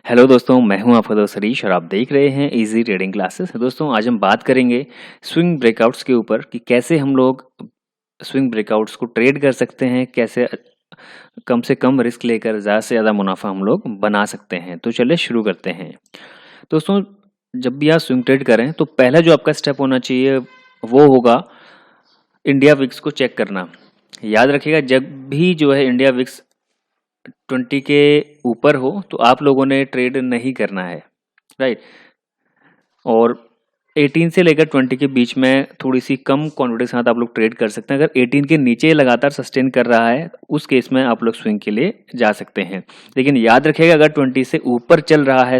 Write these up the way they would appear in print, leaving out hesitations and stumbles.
Hello दोस्तों, मैं हूं आपका दोस्त हरीश और आप देख रहे हैं इजी ट्रेडिंग क्लासेस। दोस्तों, आज हम बात करेंगे स्विंग ब्रेकआउट्स के ऊपर कि कैसे हम लोग स्विंग ब्रेकआउट्स को ट्रेड कर सकते हैं, कैसे कम से कम रिस्क लेकर ज़्यादा से ज़्यादा मुनाफा हम लोग बना सकते हैं। तो चलिए शुरू करते हैं। दोस्तों, जब भी आप स्विंग ट्रेड करें तो पहला जो आपका स्टेप होना चाहिए वो होगा इंडिया विक्स को चेक करना। याद रखिएगा, जब भी जो है इंडिया विक्स 20 के ऊपर हो तो आप लोगों ने ट्रेड नहीं करना है, राइट। और 18 से लेकर 20 के बीच में थोड़ी सी कम क्वांटिटी के साथ आप लोग ट्रेड कर सकते हैं। अगर 18 के नीचे लगातार सस्टेन कर रहा है उस केस में आप लोग स्विंग के लिए जा सकते हैं। लेकिन याद रखिएगा, अगर 20 से ऊपर चल रहा है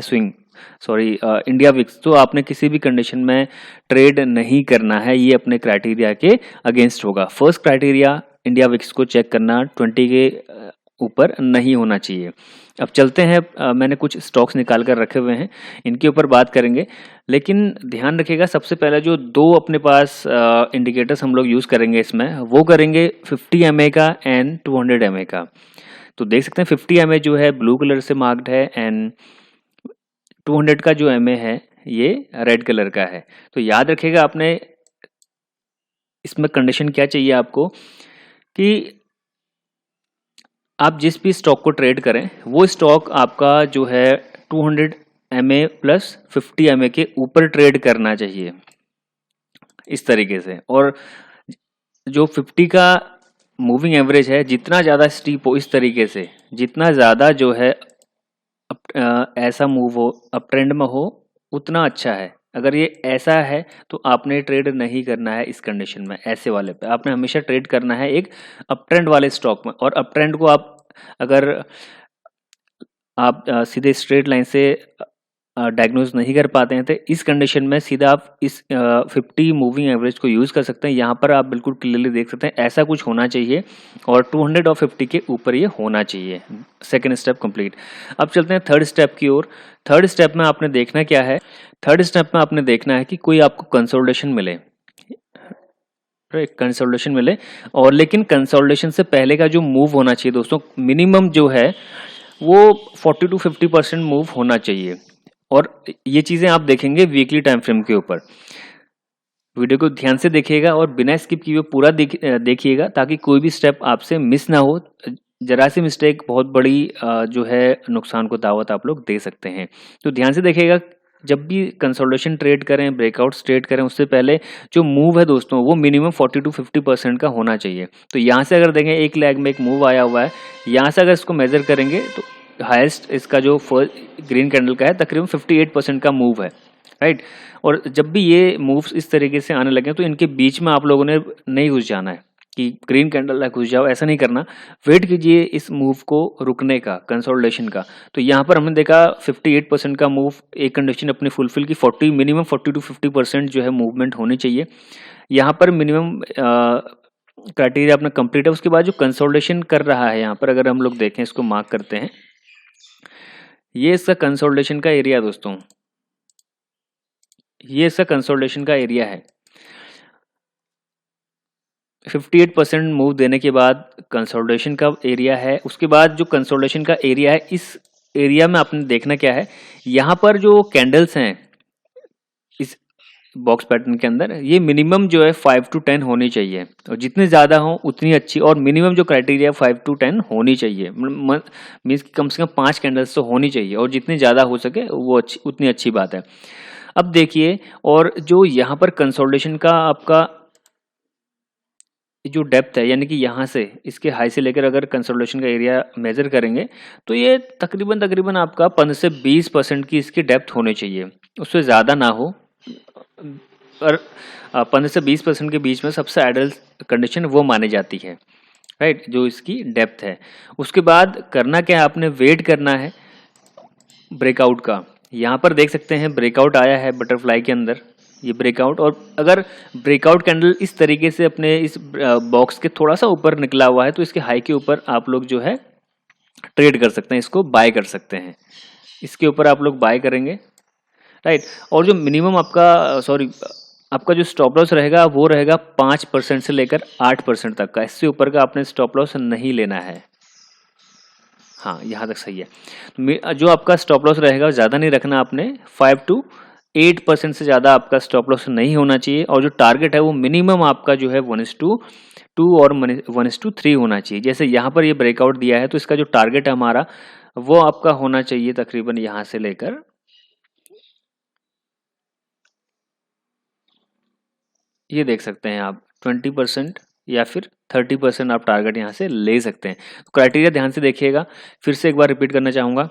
इंडिया विक्स, तो आपने किसी भी कंडीशन में ट्रेड नहीं करना है। ये अपने क्राइटेरिया के अगेंस्ट होगा। फर्स्ट क्राइटेरिया इंडिया विक्स को चेक करना 20 के ऊपर नहीं होना चाहिए। अब चलते हैं, मैंने कुछ स्टॉक्स निकाल कर रखे हुए हैं, इनके ऊपर बात करेंगे। लेकिन ध्यान रखिएगा, सबसे पहले जो दो अपने पास इंडिकेटर्स हम लोग यूज़ करेंगे इसमें, वो करेंगे 50 MA का एंड 200 MA का। तो देख सकते हैं 50 MA जो है ब्लू कलर से मार्क्ड है एंड 200 का जो MA है ये रेड कलर का है। तो याद रखिएगा, आपने इसमें कंडीशन क्या चाहिए आपको कि आप जिस भी स्टॉक को ट्रेड करें वो स्टॉक आपका जो है 200 MA प्लस 50 MA के ऊपर ट्रेड करना चाहिए, इस तरीके से। और जो 50 का मूविंग एवरेज है, जितना ज़्यादा स्टीप हो इस तरीके से, जितना ज़्यादा जो है ऐसा मूव हो, अप ट्रेंड में हो, उतना अच्छा है। अगर ये ऐसा है तो आपने ट्रेड नहीं करना है इस कंडीशन में। ऐसे वाले पे आपने हमेशा ट्रेड करना है एक अप ट्रेंड वाले स्टॉक में। और अप ट्रेंड को आप अगर आप सीधे स्ट्रेट लाइन से डायग्नोज नहीं कर पाते हैं तो इस कंडीशन में सीधा आप इस 50 मूविंग एवरेज को यूज़ कर सकते हैं। यहाँ पर आप बिल्कुल क्लियरली देख सकते हैं ऐसा कुछ होना चाहिए और 200 और 50 के ऊपर ये होना चाहिए। Second step complete. अब चलते हैं थर्ड स्टेप की ओर। थर्ड स्टेप में आपने देखना क्या है? थर्ड स्टेप में आपने देखना है कि कोई आपको कंसोलिडेशन मिले, कंसोलिडेशन मिले। और लेकिन कंसोलिडेशन से पहले का जो मूव होना चाहिए दोस्तों, मिनिमम जो है वो 40 to 50% मूव होना चाहिए। और ये चीजें आप देखेंगे वीकली टाइम फ्रेम के ऊपर। वीडियो को ध्यान से देखिएगा और बिना स्किप किए पूरा देखिएगा ताकि कोई भी स्टेप आपसे मिस ना हो। जरा सी मिस्टेक बहुत बड़ी जो है नुकसान को दावत आप लोग दे सकते हैं। तो ध्यान से देखिएगा, जब भी कंसोलिडेशन ट्रेड करें, ब्रेकआउट्स ट्रेड करें, उससे पहले जो मूव है दोस्तों वो मिनिमम 40 to 50% का होना चाहिए। तो यहाँ से अगर देखें एक लेग में एक मूव आया हुआ है, यहाँ से अगर इसको मेजर करेंगे तो हाईएस्ट इसका जो फर्स्ट ग्रीन कैंडल का है तकरीबन 58% का मूव है, राइट। और जब भी ये मूव्स इस तरीके से आने लगे तो इनके बीच में आप लोगों ने नहीं घुस जाना है कि ग्रीन कैंडल है घुस जाओ, ऐसा नहीं करना। वेट कीजिए इस मूव को रुकने का, कंसोलिडेशन का। तो यहाँ पर हमने देखा 58% का मूव, एक कंडीशन अपनी फुलफिल की, 40 मिनिमम 40 to 50% जो है मूवमेंट होनी चाहिए। यहाँ पर मिनिमम क्राइटेरिया अपना कंप्लीट है। उसके बाद जो कंसोलिडेशन कर रहा है, यहाँ पर अगर हम लोग देखें, इसको मार्क करते हैं, ये इसका कंसोलिडेशन का एरिया दोस्तों, ये इसका कंसोलिडेशन का एरिया है। 58% मूव देने के बाद कंसोलिडेशन का एरिया है। उसके बाद जो कंसोलिडेशन का एरिया है, इस एरिया में आपने देखना क्या है, यहाँ पर जो कैंडल्स हैं इस बॉक्स पैटर्न के अंदर, ये मिनिमम जो है 5 to 10 होनी चाहिए। और जितने ज़्यादा हो उतनी अच्छी। और मिनिमम जो क्राइटेरिया 5 to 10 होनी चाहिए, मीन्स कम से कम 5 कैंडल्स तो होनी चाहिए। और जितनी ज़्यादा हो सके वो उतनी अच्छी बात है। अब देखिए, और जो यहाँ पर कंसोलिडेशन का आपका जो डेप्थ है, यानी कि यहाँ से इसके हाई से लेकर अगर कंसोलिडेशन का एरिया मेजर करेंगे तो ये तकरीबन आपका 15 से 20% की इसकी डेप्थ होनी चाहिए, उससे ज़्यादा ना हो। पर 15 से 20% के बीच में सबसे आइडियल कंडीशन वो मानी जाती है, राइट, जो इसकी डेप्थ है। उसके बाद करना क्या है, आपने वेट करना है ब्रेकआउट का। यहाँ पर देख सकते हैं ब्रेकआउट आया है बटरफ्लाई के अंदर, ये ब्रेकआउट। और अगर ब्रेकआउट कैंडल इस तरीके से अपने इस बॉक्स के थोड़ा सा ऊपर निकला हुआ है तो इसके हाई के ऊपर आप लोग जो है ट्रेड कर सकते हैं, इसको बाय कर सकते हैं। इसके ऊपर आप लोग बाय करेंगे, राइट। और जो मिनिमम आपका जो स्टॉप लॉस रहेगा वो रहेगा 5% से लेकर 8% तक का। इससे ऊपर का आपने स्टॉप लॉस नहीं लेना है, हाँ, यहाँ तक सही है। जो आपका स्टॉप लॉस रहेगा ज़्यादा नहीं रखना आपने, 5 to 8% से ज़्यादा आपका स्टॉप लॉस नहीं होना चाहिए, और जो टारगेट है वो मिनिमम आपका जो है 1:2 और 1:3 होना चाहिए। जैसे यहाँ पर ये ब्रेकआउट दिया है, तो इसका जो टारगेट है हमारा वो आपका होना चाहिए तकरीबन यहाँ से लेकर ये देख सकते हैं आप 20% या फिर 30% आप टारगेट यहाँ से ले सकते हैं। तो क्राइटेरिया ध्यान से देखिएगा, फिर से एक बार रिपीट करना चाहूँगा।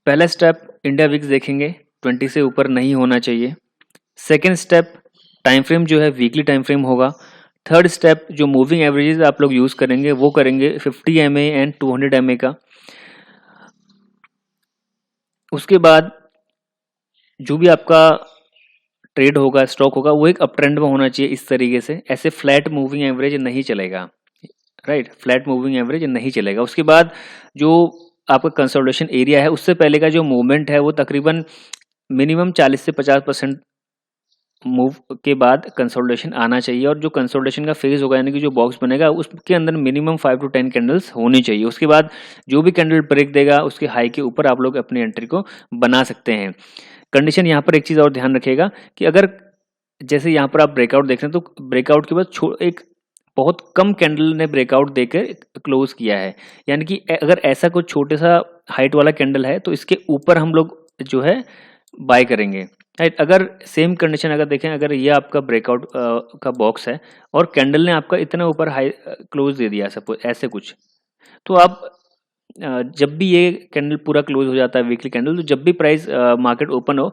पहला स्टेप इंडिया विक्स देखेंगे, 20 से ऊपर नहीं होना चाहिए। सेकेंड स्टेप टाइम फ्रेम जो है वीकली टाइम फ्रेम होगा। थर्ड स्टेप जो मूविंग एवरेजेस आप लोग यूज़ करेंगे वो करेंगे 50 MA एंड 200 MA का। उसके बाद जो भी आपका ट्रेड होगा, स्टॉक होगा, वो एक अप ट्रेंड में होना चाहिए इस तरीके से। ऐसे फ्लैट मूविंग एवरेज नहीं चलेगा, राइट, फ्लैट मूविंग एवरेज नहीं चलेगा। उसके बाद जो आपका कंसोलिडेशन एरिया है, उससे पहले का जो मूवमेंट है वो तकरीबन मिनिमम 40 से 50% मूव के बाद कंसोलिडेशन आना चाहिए, और जो कंसोलिडेशन का फेज होगा यानी कि जो बॉक्स बनेगा उसके अंदर मिनिमम 5 to 10 कैंडल्स होनी चाहिए। उसके बाद जो भी कैंडल ब्रेक देगा उसके हाई के ऊपर आप लोग अपनी एंट्री को बना सकते हैं। कंडीशन यहाँ पर एक चीज़ और ध्यान रखिएगा कि अगर जैसे यहाँ पर आप ब्रेकआउट देख रहे हैं, तो ब्रेकआउट के बाद एक बहुत कम कैंडल ने ब्रेकआउट देकर क्लोज किया है, यानी कि अगर ऐसा कुछ छोटे सा हाइट वाला कैंडल है तो इसके ऊपर हम लोग जो है बाय करेंगे, राइट। अगर सेम कंडीशन अगर देखें, अगर ये आपका ब्रेकआउट का बॉक्स है और कैंडल ने आपका इतना ऊपर हाई क्लोज दे दिया सपोज ऐसे कुछ, तो आप जब भी ये कैंडल पूरा क्लोज हो जाता है वीकली कैंडल, तो जब भी प्राइस मार्केट ओपन हो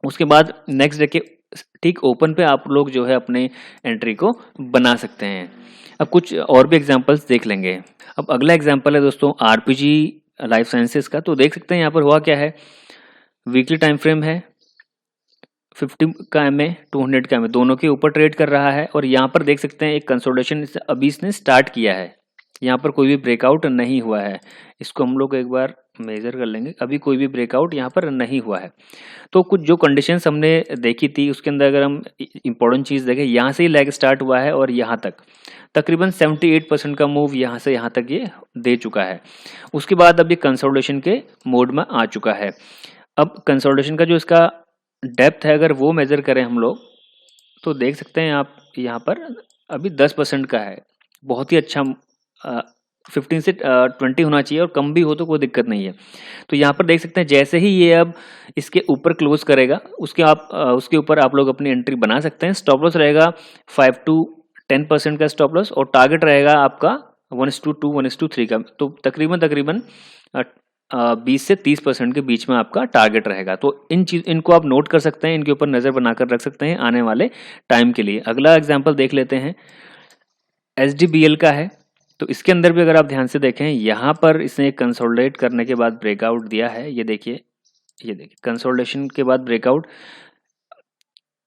उसके बाद नेक्स्ट डे के ठीक ओपन पे आप लोग जो है अपने एंट्री को बना सकते हैं। अब कुछ और भी एग्जांपल्स देख लेंगे। अब अगला एग्जांपल है दोस्तों आरपीजी लाइफ साइंसेस का। तो देख सकते हैं यहाँ पर हुआ क्या है, वीकली टाइम फ्रेम है, 50 का एमए 200 का एमए दोनों के ऊपर ट्रेड कर रहा है, और यहाँ पर देख सकते हैं एक कंसोलिडेशन अभी इसने स्टार्ट किया है। यहाँ पर कोई भी ब्रेकआउट नहीं हुआ है, इसको हम लोग एक बार मेजर कर लेंगे। अभी कोई भी ब्रेकआउट यहाँ पर नहीं हुआ है। तो कुछ जो कंडीशंस हमने देखी थी उसके अंदर अगर हम इंपॉर्टेंट चीज़ देखें, यहाँ से ही लैग स्टार्ट हुआ है और यहाँ तक तकरीबन 78% का मूव यहाँ से यहाँ तक ये दे चुका है। उसके बाद अब ये कंसोलिडेशन के मोड में आ चुका है। अब कंसोलिडेशन का जो इसका डेप्थ है अगर वो मेजर करें हम लोग, तो देख सकते हैं आप यहाँ पर अभी 10% का है। बहुत ही अच्छा 15 से 20 होना चाहिए, और कम भी हो तो कोई दिक्कत नहीं है। तो यहाँ पर देख सकते हैं जैसे ही ये अब इसके ऊपर क्लोज करेगा उसके ऊपर आप लोग अपनी एंट्री बना सकते हैं। स्टॉप लॉस रहेगा 5 to 10% का स्टॉप लॉस, और टारगेट रहेगा आपका 1:2 1:3 का। तो तकरीबन 20 से 30% के बीच में आपका टारगेट रहेगा। तो इनको आप नोट कर सकते हैं, इनके ऊपर नज़र बनाकर रख सकते हैं आने वाले टाइम के लिए। अगला एग्जाम्पल देख लेते हैं, SDBL का है। तो इसके अंदर भी अगर आप ध्यान से देखें, यहाँ पर इसने कंसोलिडेट करने के बाद ब्रेकआउट दिया है। ये देखिए कंसोलिडेशन के बाद breakout,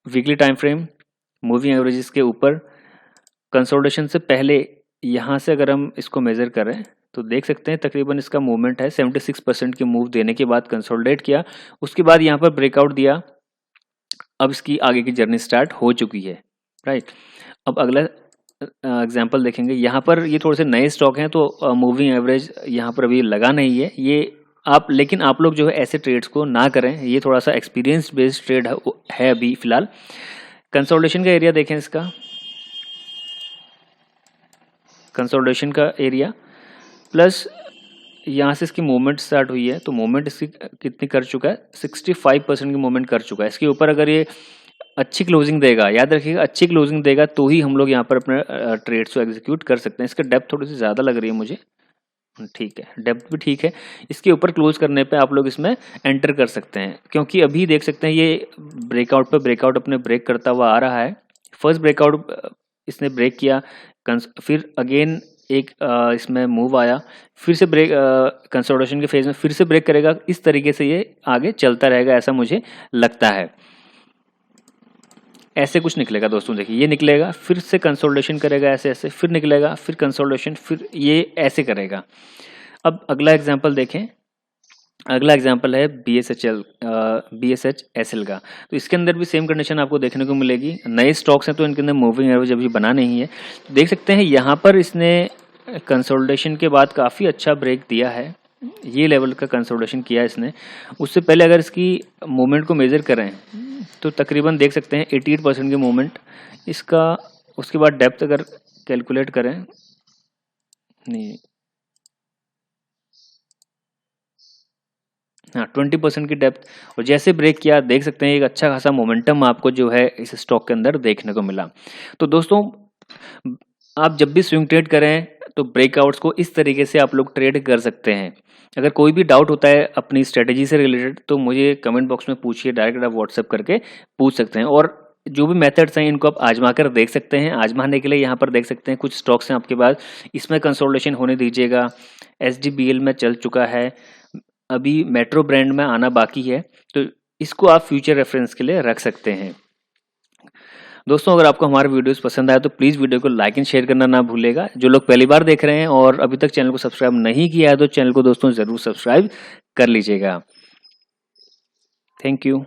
weekly time frame, moving averages के ऊपर। कंसोलिडेशन से पहले यहाँ से अगर हम इसको मेजर करें तो देख सकते हैं तकरीबन इसका मूवमेंट है 76% की मूव देने के बाद कंसोलिडेट किया, उसके बाद यहाँ पर ब्रेकआउट दिया। अब इसकी आगे की जर्नी स्टार्ट हो चुकी है, राइट। अब अगला एग्जाम्पल देखेंगे, यहाँ पर ये थोड़े से नए स्टॉक हैं तो मूविंग एवरेज यहाँ पर अभी लगा नहीं है ये लेकिन आप लोग जो है ऐसे ट्रेड्स को ना करें, ये थोड़ा सा एक्सपीरियंस बेस्ड ट्रेड है अभी फिलहाल। कंसोलिडेशन का एरिया देखें, इसका कंसोलिडेशन का एरिया प्लस यहाँ से इसकी मूवमेंट स्टार्ट हुई है, तो मूवमेंट इसकी कितनी कर चुका है, 65% की मूवमेंट कर चुका है। इसके ऊपर अगर ये अच्छी क्लोजिंग देगा, याद रखिएगा अच्छी क्लोजिंग देगा तो ही हम लोग यहाँ पर अपने ट्रेड्स को एग्जीक्यूट कर सकते हैं। इसका डेप्थ थोड़ी सी ज़्यादा लग रही है मुझे, ठीक है, डेप्थ भी ठीक है। इसके ऊपर क्लोज करने पे आप लोग इसमें एंटर कर सकते हैं, क्योंकि अभी देख सकते हैं ये ब्रेकआउट पे ब्रेकआउट अपने ब्रेक करता हुआ आ रहा है। फर्स्ट ब्रेकआउट इसने ब्रेक किया, फिर अगेन एक इसमें मूव आया, फिर से ब्रेक कंसोलिडेशन के फेज में फिर से ब्रेक करेगा। इस तरीके से ये आगे चलता रहेगा ऐसा मुझे लगता है। ऐसे कुछ निकलेगा दोस्तों, देखिए ये निकलेगा, फिर से कंसोलिडेशन करेगा ऐसे ऐसे, फिर निकलेगा, फिर कंसोलिडेशन, फिर ये ऐसे करेगा। अब अगला एग्जांपल देखें, अगला एग्जांपल है BSHSL का। तो इसके अंदर भी सेम कंडीशन आपको देखने को मिलेगी। नए स्टॉक्स हैं तो इनके अंदर मूविंग एवरेज अभी बना नहीं है। देख सकते हैं यहाँ पर इसने कंसोलिडेशन के बाद काफ़ी अच्छा ब्रेक दिया है, ये लेवल का कंसोलिडेशन किया इसने। उससे पहले अगर इसकी मूवमेंट को मेज़र करें तो तकरीबन देख सकते हैं 88% की मूवमेंट इसका। उसके बाद डेप्थ अगर कैलकुलेट करें, नहीं हाँ 20% की डेप्थ, और जैसे ब्रेक किया देख सकते हैं एक अच्छा खासा मोमेंटम आपको जो है इस स्टॉक के अंदर देखने को मिला। तो दोस्तों आप जब भी स्विंग ट्रेड करें तो ब्रेकआउट्स को इस तरीके से आप लोग ट्रेड कर सकते हैं। अगर कोई भी डाउट होता है अपनी स्ट्रेटेजी से रिलेटेड तो मुझे कमेंट बॉक्स में पूछिए, डायरेक्ट आप व्हाट्सएप करके पूछ सकते हैं। और जो भी मेथड्स हैं इनको आप आजमा कर देख सकते हैं। आजमाने के लिए यहाँ पर देख सकते हैं कुछ स्टॉक्स हैं आपके पास, इसमें कंसोलिडेशन होने दीजिएगा। SDBL में चल चुका है, अभी मेट्रो ब्रांड में आना बाकी है, तो इसको आप फ्यूचर रेफरेंस के लिए रख सकते हैं। दोस्तों अगर आपको हमारे वीडियोस पसंद आए तो प्लीज़ वीडियो को लाइक एंड शेयर करना ना भूलिएगा। जो लोग पहली बार देख रहे हैं और अभी तक चैनल को सब्सक्राइब नहीं किया है तो चैनल को दोस्तों ज़रूर सब्सक्राइब कर लीजिएगा। Thank you.